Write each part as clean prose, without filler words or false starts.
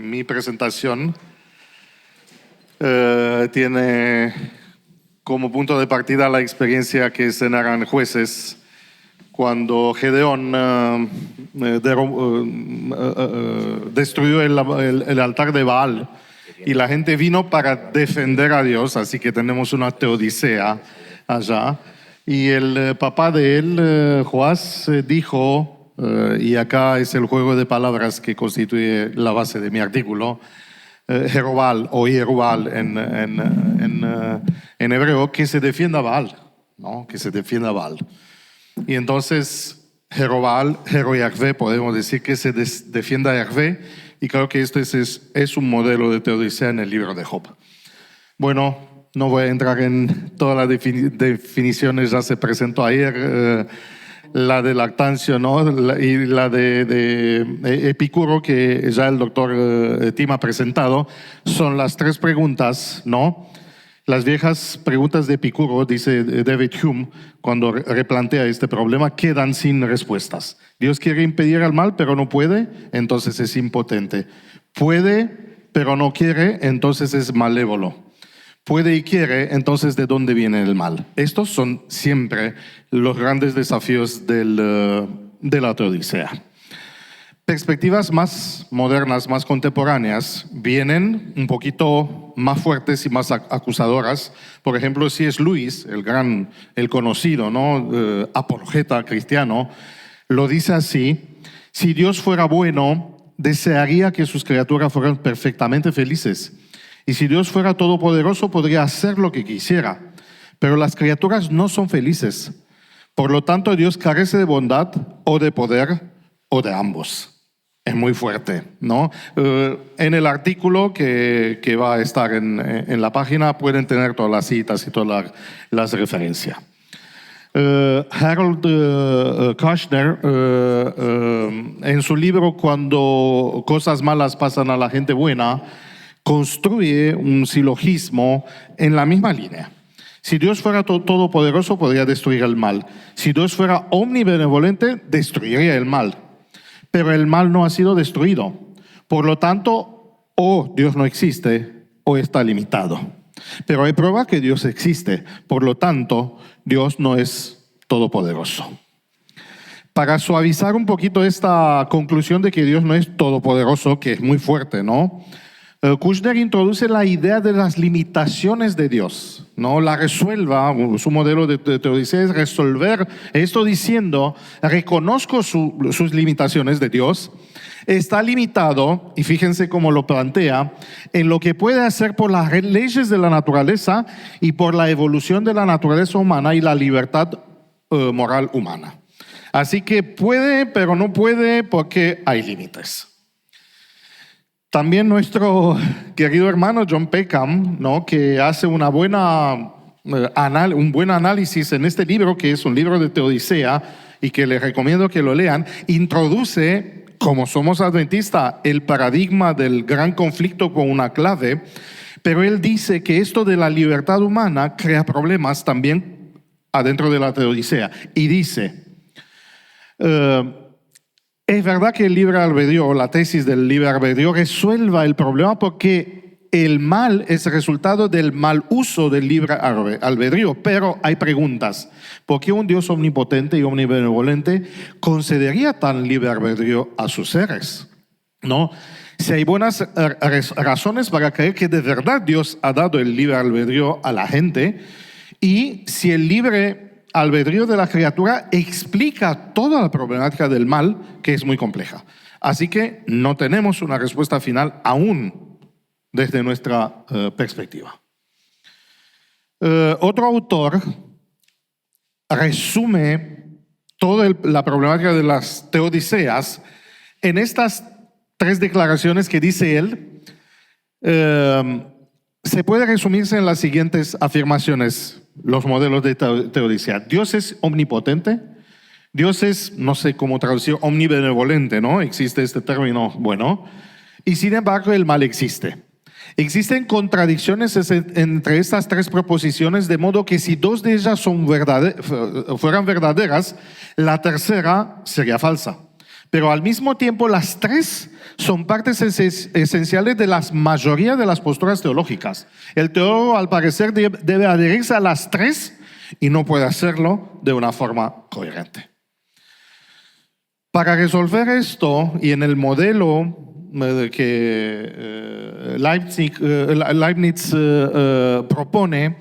Mi presentación tiene como punto de partida la experiencia que se narra en Jueces, cuando Gedeón destruyó el altar de Baal y la gente vino para defender a Dios, así que tenemos una teodicea allá. Y el papá de él, Joás, dijo, y acá es el juego de palabras que constituye la base de mi artículo, Jerubal o Jerubal en hebreo, que se defienda Baal, ¿no? Que se defienda Baal. Y entonces Jerubal, Yahvé, podemos decir que se defienda Yahvé, y creo que esto es un modelo de teodicea en el libro de Job. Bueno, no voy a entrar en todas las definiciones, ya se presentó ayer, la de Lactancio, ¿no? Y la de Epicuro, que ya el doctor Tim ha presentado. Son las tres preguntas, ¿no? Las viejas preguntas de Epicuro, dice David Hume, cuando replantea este problema, quedan sin respuestas. Dios quiere impedir el mal, pero no puede, entonces es impotente. Puede, pero no quiere, entonces es malévolo. Puede y quiere, entonces ¿de dónde viene el mal? Estos son siempre los grandes desafíos de la teodicea. Perspectivas más modernas, más contemporáneas, vienen un poquito más fuertes y más acusadoras. Por ejemplo, C.S. Lewis, el conocido, ¿no? Apologeta cristiano, lo dice así: si Dios fuera bueno, desearía que sus criaturas fueran perfectamente felices. Y si Dios fuera todopoderoso, podría hacer lo que quisiera. Pero las criaturas no son felices. Por lo tanto, Dios carece de bondad o de poder o de ambos. Es muy fuerte, ¿no? En el artículo que va a estar en la página pueden tener todas las citas y todas las referencias. Harold Kushner, en su libro Cuando cosas malas pasan a la gente buena, construye un silogismo en la misma línea. Si Dios fuera todopoderoso, podría destruir el mal. Si Dios fuera omnibenevolente, destruiría el mal. Pero el mal no ha sido destruido. Por lo tanto, o Dios no existe o está limitado. Pero hay prueba que Dios existe. Por lo tanto, Dios no es todopoderoso. Para suavizar un poquito esta conclusión de que Dios no es todopoderoso, que es muy fuerte, ¿no? Kushner introduce la idea de las limitaciones de Dios, ¿no? La resuelva, su modelo de teodicea es resolver esto diciendo: reconozco sus limitaciones de Dios, está limitado, y fíjense cómo lo plantea, en lo que puede hacer por las leyes de la naturaleza y por la evolución de la naturaleza humana y la libertad moral humana. Así que puede, pero no puede porque hay límites. También nuestro querido hermano John Peckham, ¿no? Que hace un buen análisis en este libro, que es un libro de teodicea y que les recomiendo que lo lean, introduce, como somos adventistas, el paradigma del gran conflicto con una clave, pero él dice que esto de la libertad humana crea problemas también adentro de la teodicea. Y dice: es verdad que el libre albedrío, o la tesis del libre albedrío, resuelva el problema porque el mal es resultado del mal uso del libre albedrío. Pero hay preguntas. ¿Por qué un Dios omnipotente y omnibenevolente concedería tan libre albedrío a sus seres? ¿No? Si hay buenas razones para creer que de verdad Dios ha dado el libre albedrío a la gente, y si el libre albedrío de la criatura explica toda la problemática del mal, que es muy compleja. Así que no tenemos una respuesta final aún desde nuestra perspectiva. Otro autor resume toda la problemática de las teodiceas en estas tres declaraciones que dice él. Se puede resumirse en las siguientes afirmaciones, los modelos de teodicea. Dios es omnipotente, Dios es, no sé cómo traducir, omnibenevolente, ¿no? Existe este término, bueno, y sin embargo el mal existe. Existen contradicciones entre estas tres proposiciones, de modo que si dos de ellas fueran verdaderas, la tercera sería falsa. Pero al mismo tiempo las tres son partes esenciales de la mayoría de las posturas teológicas. El teólogo, al parecer, debe adherirse a las tres y no puede hacerlo de una forma coherente. Para resolver esto, y en el modelo que Leibniz propone,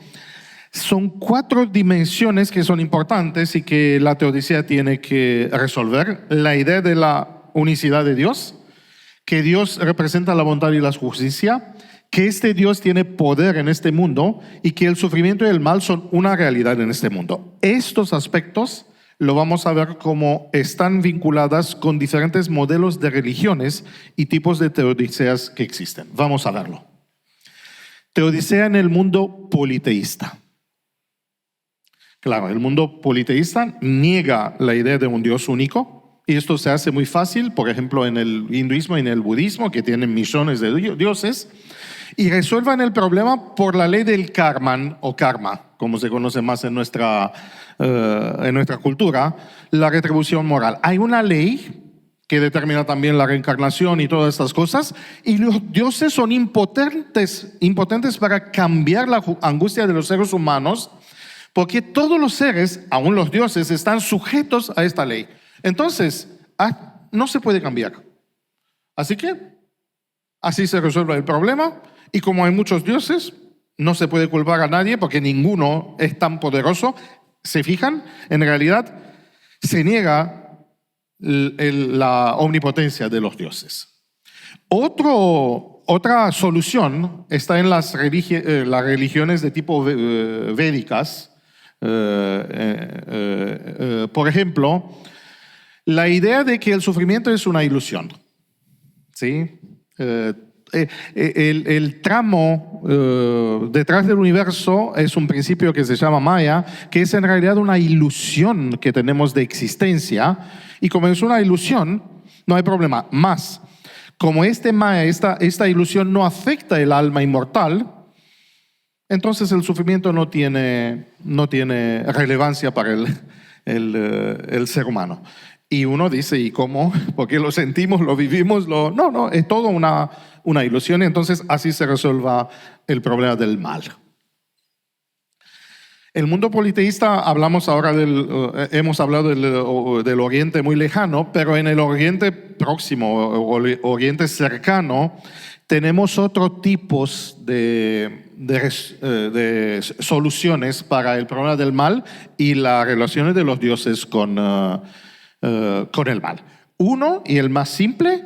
son 4 dimensiones que son importantes y que la teodicea tiene que resolver. La idea de la unicidad de Dios, que Dios representa la bondad y la justicia, que este Dios tiene poder en este mundo y que el sufrimiento y el mal son una realidad en este mundo. Estos aspectos lo vamos a ver cómo están vinculadas con diferentes modelos de religiones y tipos de teodiceas que existen. Vamos a verlo. Teodicea en el mundo politeísta. Claro, el mundo politeísta niega la idea de un Dios único, y esto se hace muy fácil, por ejemplo, en el hinduismo y en el budismo, que tienen millones de dioses, y resuelvan el problema por la ley del karman o karma, como se conoce más en nuestra cultura, la retribución moral. Hay una ley que determina también la reencarnación y todas estas cosas, y los dioses son impotentes para cambiar la angustia de los seres humanos, porque todos los seres, aún los dioses, están sujetos a esta ley. Entonces, no se puede cambiar. Así que, así se resuelve el problema, y como hay muchos dioses, no se puede culpar a nadie porque ninguno es tan poderoso. ¿Se fijan? En realidad, se niega la omnipotencia de los dioses. Otra solución está en las religiones de tipo védicas. Por ejemplo, la idea de que el sufrimiento es una ilusión. ¿Sí? El tramo detrás del universo es un principio que se llama Maya, que es en realidad una ilusión que tenemos de existencia, y como es una ilusión, no hay problema. Más, como Maya, esta ilusión no afecta el alma inmortal, entonces el sufrimiento no tiene relevancia para el ser humano. Y uno dice, ¿y cómo? Porque lo sentimos, lo vivimos, no, es todo una ilusión, y entonces así se resuelva el problema del mal. El mundo politeísta, hemos hablado del Oriente muy lejano, pero en el Oriente próximo, o Oriente cercano, tenemos otros tipos de soluciones para el problema del mal y las relaciones de los dioses con el mal. Uno, y el más simple,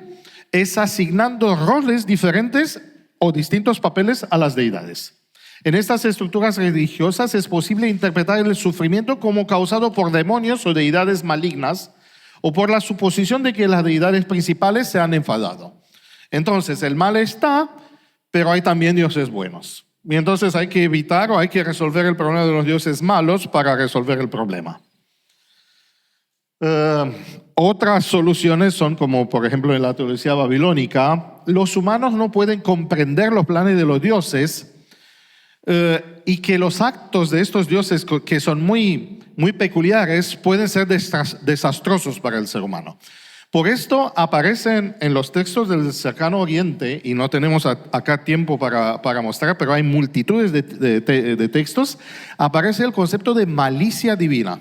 es asignando roles diferentes o distintos papeles a las deidades. En estas estructuras religiosas es posible interpretar el sufrimiento como causado por demonios o deidades malignas, o por la suposición de que las deidades principales se han enfadado. Entonces, el mal está, pero hay también dioses buenos. Y entonces hay que evitar o hay que resolver el problema de los dioses malos para resolver el problema. Otras soluciones son, como por ejemplo en la teología babilónica, los humanos no pueden comprender los planes de los dioses, y que los actos de estos dioses, que son muy, muy peculiares, pueden ser desastrosos para el ser humano. Por esto aparecen en los textos del cercano Oriente, y no tenemos acá tiempo para mostrar, pero hay multitudes de textos, aparece el concepto de malicia divina,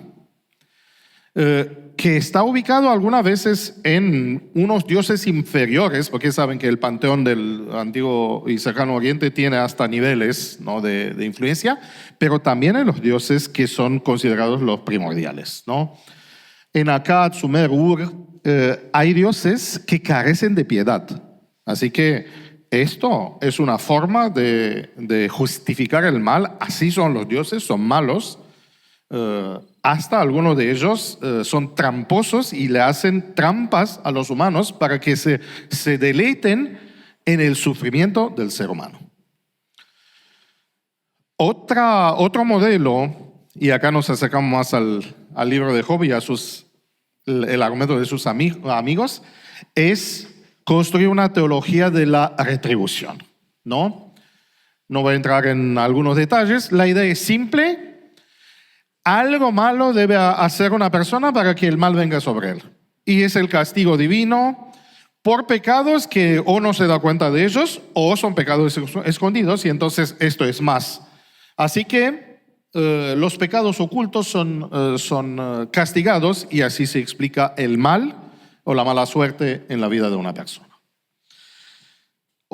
que está ubicado algunas veces en unos dioses inferiores, porque saben que el panteón del antiguo y cercano Oriente tiene hasta niveles, ¿no?, de influencia, pero también en los dioses que son considerados los primordiales, ¿no? En Akkad, Sumer, Ur, hay dioses que carecen de piedad. Así que esto es una forma de justificar el mal. Así son los dioses, son malos. Hasta algunos de ellos son tramposos y le hacen trampas a los humanos para que se deleiten en el sufrimiento del ser humano. Otro modelo, y acá nos acercamos más al libro de Job y el argumento de sus amigos, es construir una teología de la retribución, ¿no? No voy a entrar en algunos detalles. La idea es simple. Algo malo debe hacer una persona para que el mal venga sobre él. Y es el castigo divino, por pecados que o no se da cuenta de ellos o son pecados escondidos y entonces esto es más. Así que los pecados ocultos son castigados y así se explica el mal o la mala suerte en la vida de una persona.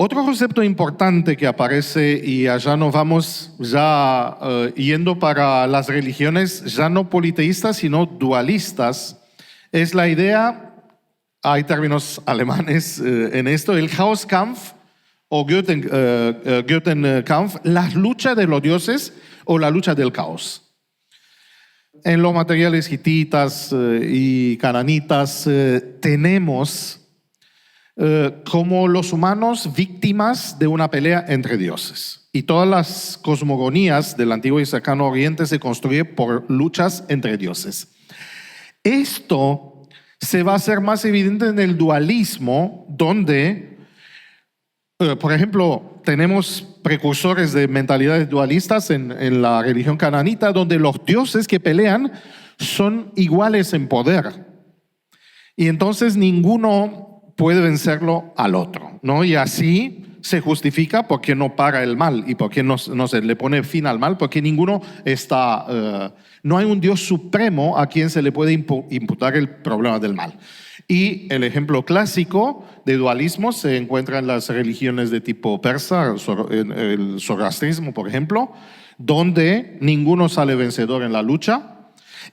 Otro concepto importante que aparece, y allá nos vamos ya yendo para las religiones ya no politeístas, sino dualistas, es la idea, hay términos alemanes en esto, el Chaoskampf o Götzenkampf, la lucha de los dioses o la lucha del caos. En los materiales hititas y cananitas tenemos como los humanos víctimas de una pelea entre dioses. Y todas las cosmogonías del Antiguo y Cercano Oriente se construyen por luchas entre dioses. Esto se va a hacer más evidente en el dualismo, donde, por ejemplo, tenemos precursores de mentalidades dualistas en la religión cananita, donde los dioses que pelean son iguales en poder. Y entonces ninguno puede vencerlo al otro, ¿no? Y así se justifica por qué no para el mal y por qué no se le pone fin al mal, porque ninguno está, no hay un Dios supremo a quien se le puede imputar el problema del mal. Y el ejemplo clásico de dualismo se encuentra en las religiones de tipo persa, el zoroastrismo, por ejemplo, donde ninguno sale vencedor en la lucha.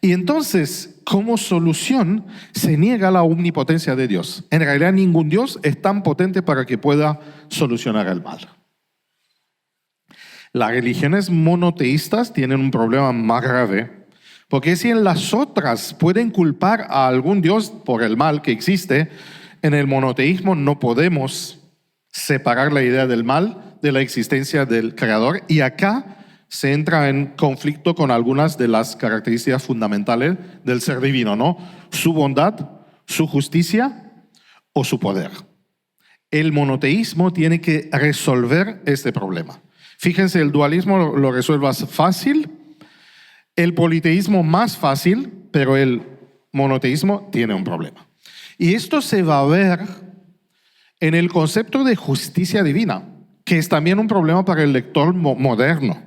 Y entonces, como solución, se niega la omnipotencia de Dios. En realidad, ningún Dios es tan potente para que pueda solucionar el mal. Las religiones monoteístas tienen un problema más grave, porque si en las otras pueden culpar a algún Dios por el mal que existe, en el monoteísmo no podemos separar la idea del mal de la existencia del Creador. Y acá se entra en conflicto con algunas de las características fundamentales del ser divino, ¿no? Su bondad, su justicia o su poder. El monoteísmo tiene que resolver este problema. Fíjense, el dualismo lo resuelve fácil, el politeísmo más fácil, pero el monoteísmo tiene un problema. Y esto se va a ver en el concepto de justicia divina, que es también un problema para el lector moderno.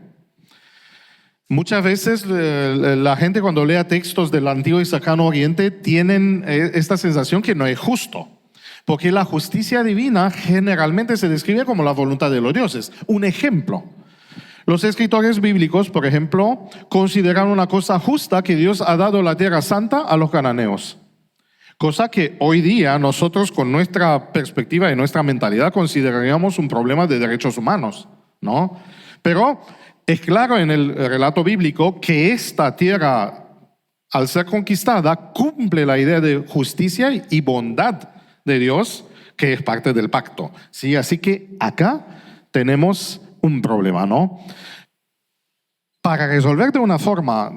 Muchas veces la gente cuando lea textos del Antiguo y Cercano Oriente tienen esta sensación que no es justo, porque la justicia divina generalmente se describe como la voluntad de los dioses. Un ejemplo, los escritores bíblicos, por ejemplo, consideran una cosa justa que Dios ha dado la tierra santa a los cananeos, cosa que hoy día nosotros con nuestra perspectiva y nuestra mentalidad consideraríamos un problema de derechos humanos, ¿no? Pero es claro en el relato bíblico que esta tierra, al ser conquistada, cumple la idea de justicia y bondad de Dios, que es parte del pacto. ¿Sí? Así que acá tenemos un problema, ¿no? Para resolver de una forma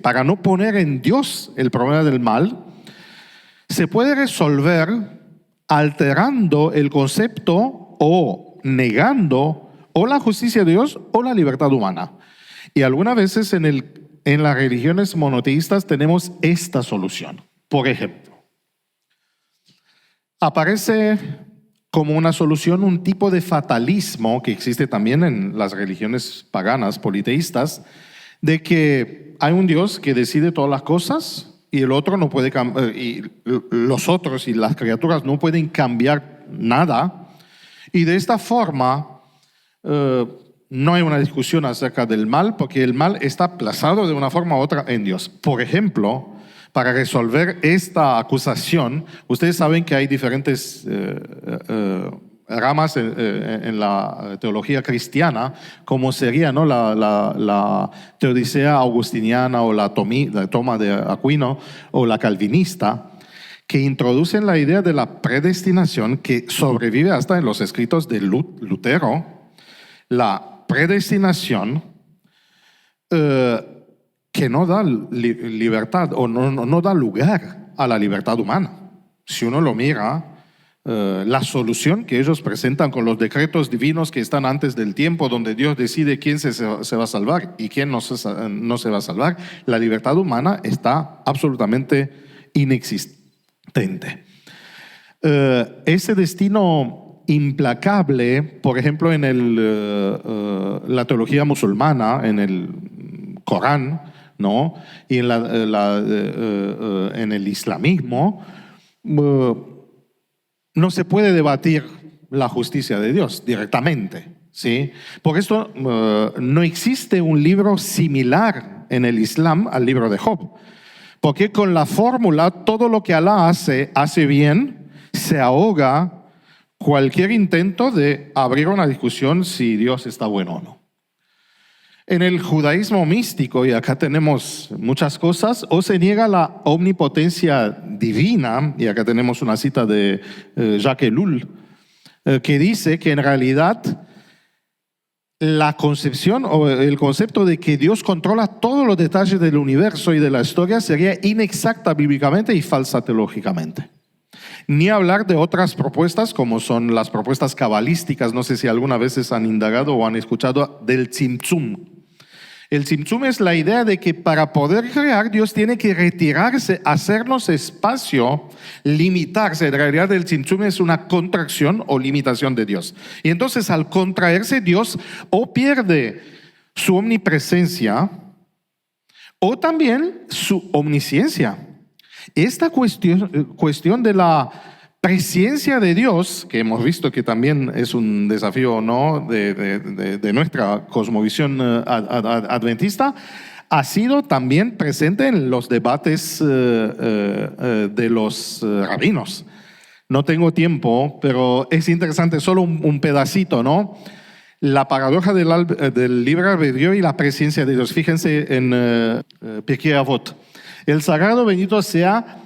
para no poner en Dios el problema del mal, se puede resolver alterando el concepto o negando o la justicia de Dios o la libertad humana. Y algunas veces en las religiones monoteístas tenemos esta solución. Por ejemplo, aparece como una solución un tipo de fatalismo que existe también en las religiones paganas, politeístas, de que hay un Dios que decide todas las cosas y el otro no puede y los otros y las criaturas no pueden cambiar nada. Y de esta forma no hay una discusión acerca del mal, porque el mal está plasmado de una forma u otra en Dios. Por ejemplo, para resolver esta acusación, ustedes saben que hay diferentes ramas en la teología cristiana, como sería, ¿no? la teodicea augustiniana o la toma de Aquino o la calvinista, que introducen la idea de la predestinación que sobrevive hasta en los escritos de Lutero. La predestinación que no da libertad o no da lugar a la libertad humana. Si uno lo mira, la solución que ellos presentan con los decretos divinos que están antes del tiempo, donde Dios decide quién se va a salvar y quién no se va a salvar, la libertad humana está absolutamente inexistente. Ese destino implacable, por ejemplo, en la teología musulmana, en el Corán, ¿no? Y en el islamismo, no se puede debatir la justicia de Dios directamente, ¿sí? Por esto no existe un libro similar en el Islam al libro de Job, porque con la fórmula todo lo que Alá hace bien, se ahoga cualquier intento de abrir una discusión si Dios está bueno o no. En el judaísmo místico, y acá tenemos muchas cosas, o se niega la omnipotencia divina, y acá tenemos una cita de Jacques Ellul, que dice que en realidad la concepción o el concepto de que Dios controla todos los detalles del universo y de la historia sería inexacta bíblicamente y falsa teológicamente. Ni hablar de otras propuestas como son las propuestas cabalísticas. No sé si alguna vez han indagado o han escuchado del Tzimtzum. El Tzimtzum es la idea de que para poder crear Dios tiene que retirarse, hacernos espacio, limitarse. En realidad el Tzimtzum es una contracción o limitación de Dios. Y entonces al contraerse Dios o pierde su omnipresencia o también su omnisciencia. Esta cuestión de la presencia de Dios, que hemos visto que también es un desafío, ¿no?, de nuestra cosmovisión adventista, ha sido también presente en los debates de los rabinos. No tengo tiempo, pero es interesante, solo un pedacito, ¿no? La paradoja del libre albedrío y la presencia de Dios. Fíjense en Pirkei Avot. El sagrado bendito sea,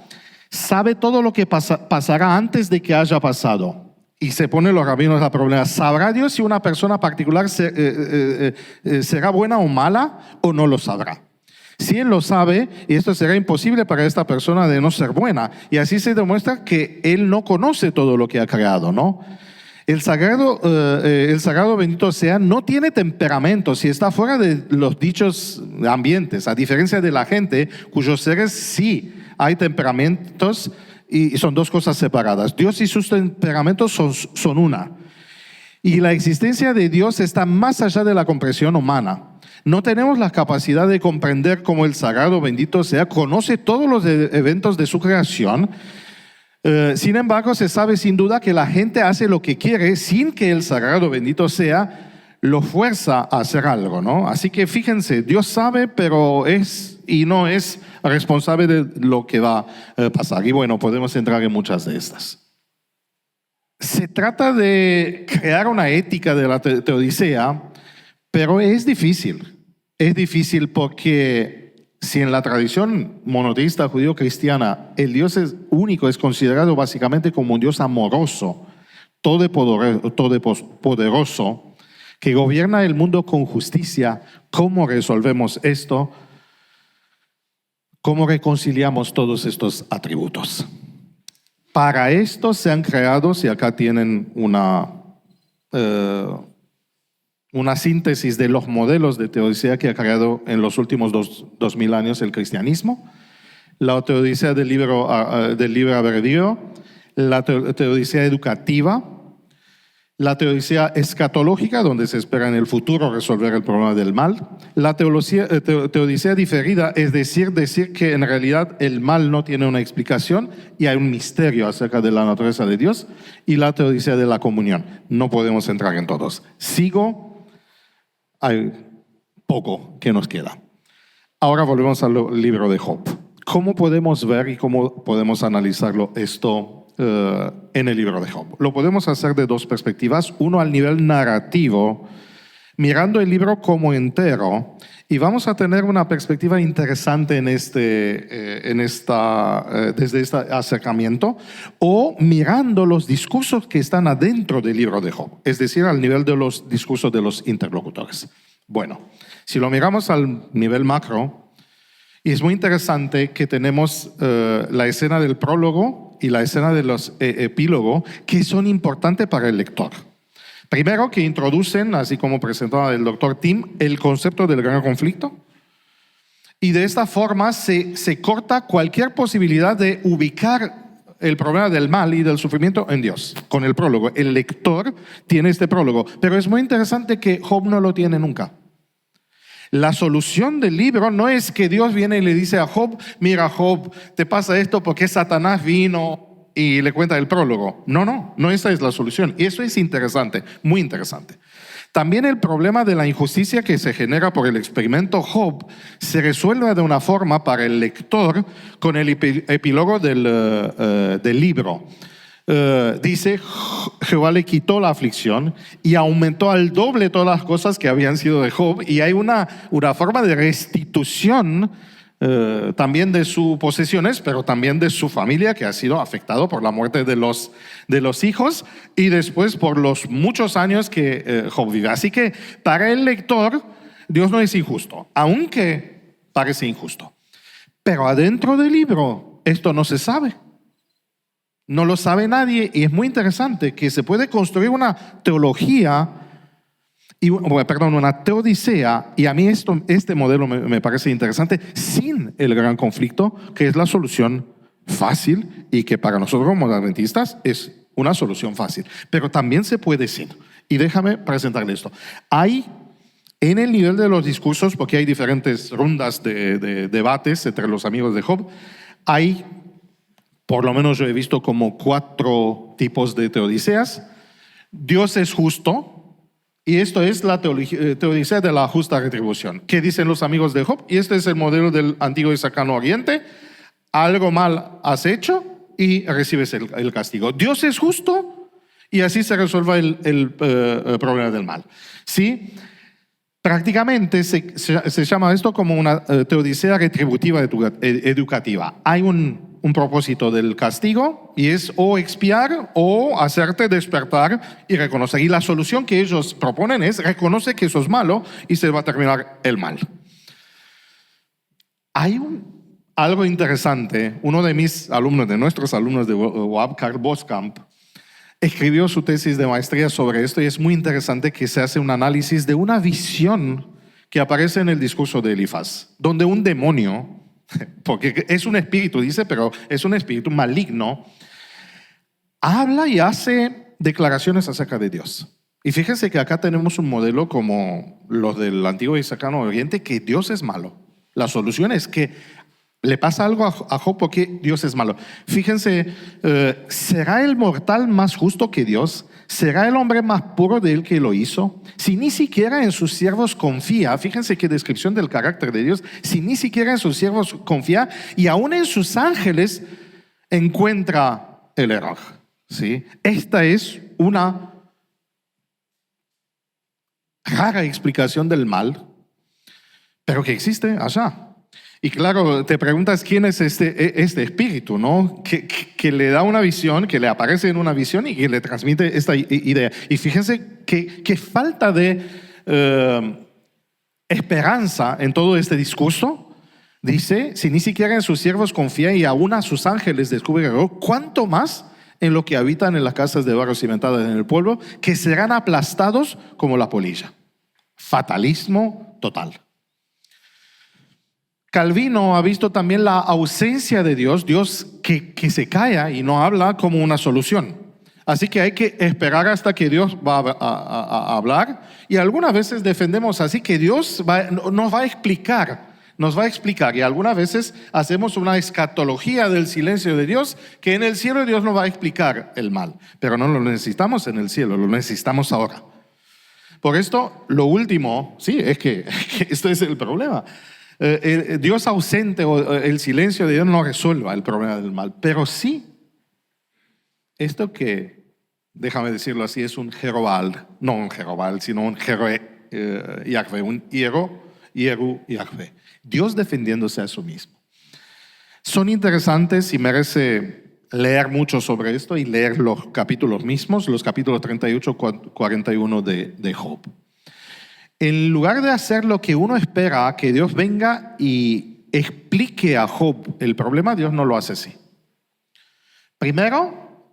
sabe todo lo que pasará antes de que haya pasado. Y se ponen los rabinos la problema. ¿Sabrá Dios si una persona particular será buena o mala o no lo sabrá? Si Él lo sabe, esto será imposible para esta persona de no ser buena. Y así se demuestra que Él no conoce todo lo que ha creado, ¿no? El sagrado bendito sea no tiene temperamento si está fuera de los dichos ambientes, a diferencia de la gente cuyos seres sí hay temperamentos y son dos cosas separadas. Dios y sus temperamentos son una. Y la existencia de Dios está más allá de la comprensión humana. No tenemos la capacidad de comprender cómo el sagrado bendito sea conoce todos los eventos de su creación. Sin embargo, se sabe sin duda que la gente hace lo que quiere sin que el sagrado bendito sea lo fuerza a hacer algo, ¿no? Así que fíjense, Dios sabe, pero no es responsable de lo que va a pasar. Y bueno, podemos entrar en muchas de estas. Se trata de crear una ética de la teodicea, pero es difícil. Es difícil porque si en la tradición monoteísta judío-cristiana el Dios único es considerado básicamente como un Dios amoroso, todopoderoso, que gobierna el mundo con justicia, ¿cómo resolvemos esto? ¿Cómo reconciliamos todos estos atributos? Para esto se han creado, y acá tienen una síntesis de los modelos de teodicea que ha creado en los últimos 2000 años el cristianismo, la teodicea del libre albedrío, la teodicea educativa, la teodicea escatológica, donde se espera en el futuro resolver el problema del mal, la teodicea diferida, es decir que en realidad el mal no tiene una explicación y hay un misterio acerca de la naturaleza de Dios, y la teodicea de la comunión. No podemos entrar en todos. Hay poco que nos queda. Ahora volvemos al libro de Job. ¿Cómo podemos ver y cómo podemos analizarlo esto en el libro de Job? Lo podemos hacer de dos perspectivas. Uno al nivel narrativo, mirando el libro como entero, y vamos a tener una perspectiva interesante desde este acercamiento, o mirando los discursos que están adentro del libro de Job, es decir, al nivel de los discursos de los interlocutores. Bueno, si lo miramos al nivel macro, y es muy interesante que tenemos la escena del prólogo y la escena de los epílogos, que son importantes para el lector. Primero, que introducen, así como presentaba el doctor Tim, el concepto del gran conflicto. Y de esta forma se corta cualquier posibilidad de ubicar el problema del mal y del sufrimiento en Dios, con el prólogo. El lector tiene este prólogo, pero es muy interesante que Job no lo tiene nunca. La solución del libro no es que Dios viene y le dice a Job, mira Job, te pasa esto porque Satanás vino y le cuenta el prólogo. No, esa es la solución. Y eso es interesante, muy interesante. También el problema de la injusticia que se genera por el experimento Job se resuelve de una forma para el lector con el epílogo del libro. Dice, Jehová le quitó la aflicción y aumentó al doble todas las cosas que habían sido de Job, y hay una forma de restitución también de sus posesiones, pero también de su familia, que ha sido afectado por la muerte de los hijos y después por los muchos años que Job vive. Así que para el lector, Dios no es injusto, aunque parece injusto. Pero adentro del libro, esto no se sabe. No lo sabe nadie, y es muy interesante que se puede construir una teología, una teodicea, y a mí este modelo me parece interesante, sin el gran conflicto, que es la solución fácil y que para nosotros como adventistas es una solución fácil, pero también se puede sin. Y déjame presentarle esto. Hay en el nivel de los discursos, porque hay diferentes rondas de debates entre los amigos de Job, hay, por lo menos yo he visto como 4 tipos de teodiceas. Dios es justo. Y esto es la teodicea de la justa retribución. ¿Qué dicen los amigos de Job? Y este es el modelo del antiguo y cercano oriente. Algo mal has hecho y recibes el castigo. Dios es justo y así se resuelve el problema del mal. ¿Sí? Prácticamente se llama esto como una teodicea retributiva educativa. Hay un propósito del castigo, y es o expiar o hacerte despertar y reconocer. Y la solución que ellos proponen es: reconoce que eso es malo y se va a terminar el mal. Hay algo interesante. Uno de mis alumnos, de nuestros alumnos de UAB, Carl Boskamp, escribió su tesis de maestría sobre esto, y es muy interesante que se hace un análisis de una visión que aparece en el discurso de Elifaz, donde un demonio, porque es un espíritu, dice, pero es un espíritu maligno, habla y hace declaraciones acerca de Dios. Y fíjense que acá tenemos un modelo como los del Antiguo y Cercano Oriente, que Dios es malo. La solución es que le pasa algo a Job porque Dios es malo. Fíjense, ¿será el mortal más justo que Dios? ¿Será el hombre más puro de él que lo hizo? Si ni siquiera en sus siervos confía, fíjense qué descripción del carácter de Dios, si ni siquiera en sus siervos confía, y aún en sus ángeles encuentra el error. ¿Sí? Esta es una rara explicación del mal, pero que existe allá. Y claro, te preguntas quién es este espíritu, ¿no? Que le da una visión, que le aparece en una visión y que le transmite esta idea. Y fíjense que falta de esperanza en todo este discurso. Dice, si ni siquiera en sus siervos confía y aún a sus ángeles descubre error, ¿cuánto más en lo que habitan en las casas de barro cimentadas en el pueblo, que serán aplastados como la polilla? Fatalismo total. Calvino ha visto también la ausencia de Dios que se calla y no habla, como una solución. Así que hay que esperar hasta que Dios va a hablar, y algunas veces defendemos así que Dios nos va a explicar, y algunas veces hacemos una escatología del silencio de Dios, que en el cielo Dios nos va a explicar el mal, pero no lo necesitamos en el cielo, lo necesitamos ahora. Por esto, lo último, sí, es que esto es el problema. Dios ausente o el silencio de Dios no resuelva el problema del mal, pero sí esto que, déjame decirlo así, es un Jerobal, no un Jerobal, sino un Yahvé, un Yeru Yahvé, Dios defendiéndose a sí mismo. Son interesantes y merece leer mucho sobre esto y leer los capítulos mismos, los capítulos 38, 41 de Job. En lugar de hacer lo que uno espera, que Dios venga y explique a Job el problema, Dios no lo hace así. Primero,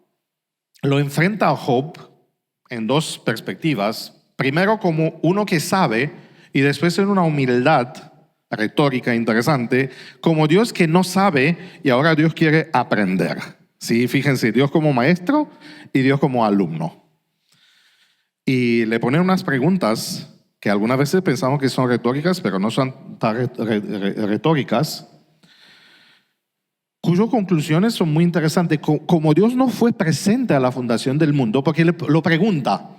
lo enfrenta a Job en 2 perspectivas. Primero, como uno que sabe, y después en una humildad retórica interesante, como Dios que no sabe y ahora Dios quiere aprender. Sí, fíjense, Dios como maestro y Dios como alumno. Y le pone unas preguntas que algunas veces pensamos que son retóricas, pero no son tan retóricas, cuyas conclusiones son muy interesantes. Como Dios no fue presente a la fundación del mundo, porque lo pregunta,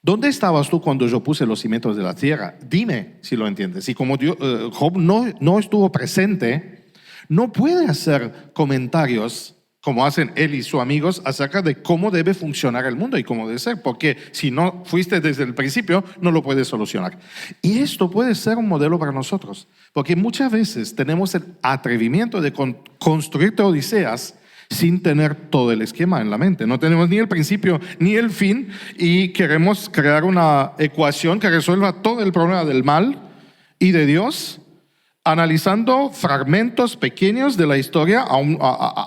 ¿dónde estabas tú cuando yo puse los cimientos de la tierra? Dime si lo entiendes. Y como Job no estuvo presente, no puede hacer comentarios como hacen él y sus amigos acerca de cómo debe funcionar el mundo y cómo debe ser, porque si no fuiste desde el principio, no lo puedes solucionar. Y esto puede ser un modelo para nosotros, porque muchas veces tenemos el atrevimiento de construir odiseas sin tener todo el esquema en la mente. No tenemos ni el principio ni el fin y queremos crear una ecuación que resuelva todo el problema del mal y de Dios, analizando fragmentos pequeños de la historia,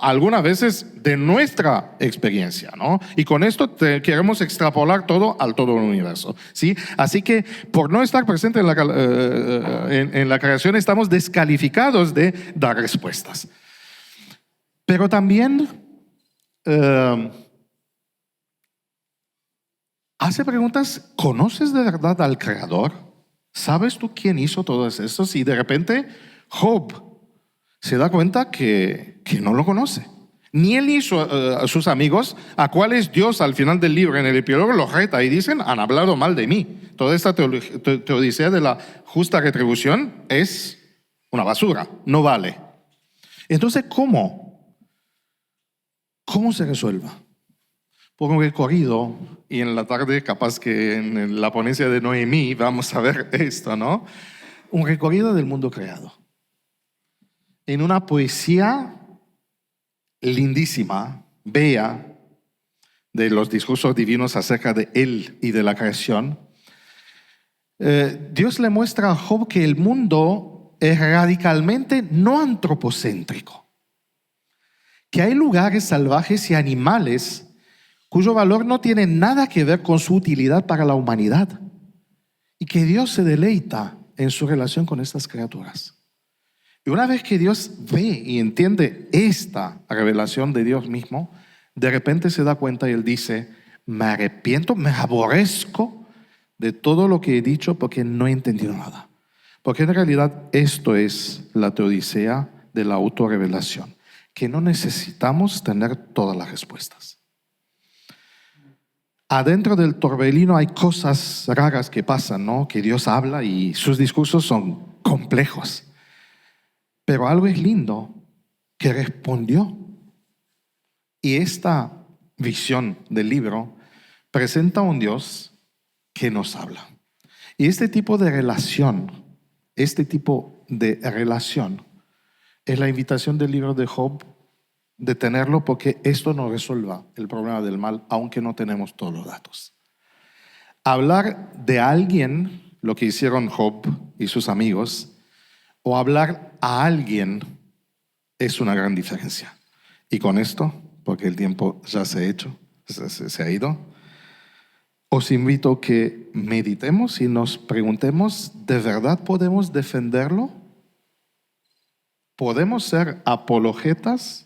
algunas veces de nuestra experiencia, ¿no? Y con esto queremos extrapolar todo al todo el universo, ¿sí? Así que por no estar presente en la creación estamos descalificados de dar respuestas. Pero también hace preguntas, ¿conoces de verdad al Creador? ¿Sabes tú quién hizo todo esto? Y de repente Job se da cuenta que no lo conoce. Ni él ni sus amigos, a cuales Dios al final del libro, en el epílogo, los reta y dicen, han hablado mal de mí. Toda esta teodicea de la justa retribución es una basura, no vale. Entonces, ¿cómo se resuelve? Por un recorrido, y en la tarde capaz que en la ponencia de Noemí vamos a ver esto, ¿no? Un recorrido del mundo creado. En una poesía lindísima, bella, de los discursos divinos acerca de él y de la creación, Dios le muestra a Job que el mundo es radicalmente no antropocéntrico, que hay lugares salvajes y animales cuyo valor no tiene nada que ver con su utilidad para la humanidad, y que Dios se deleita en su relación con estas criaturas. Y una vez que Dios ve y entiende esta revelación de Dios mismo, de repente se da cuenta y él dice, me arrepiento, me aborrezco de todo lo que he dicho porque no he entendido nada. Porque en realidad esto es la teodicea de la autorrevelación, que no necesitamos tener todas las respuestas. Adentro del torbellino hay cosas raras que pasan, ¿no? Que Dios habla y sus discursos son complejos. Pero algo es lindo, que respondió. Y esta visión del libro presenta a un Dios que nos habla. Y este tipo de relación es la invitación del libro de Job, de tenerlo, porque esto no resuelva el problema del mal, aunque no tenemos todos los datos. Hablar de alguien, lo que hicieron Job y sus amigos, o hablar a alguien es una gran diferencia. Y con esto, porque el tiempo ya se ha ido, os invito a que meditemos y nos preguntemos, ¿de verdad podemos defenderlo? ¿Podemos ser apologetas?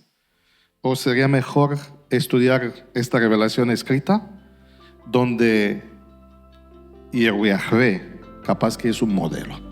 ¿O sería mejor estudiar esta revelación escrita donde Yahvé capaz que es un modelo?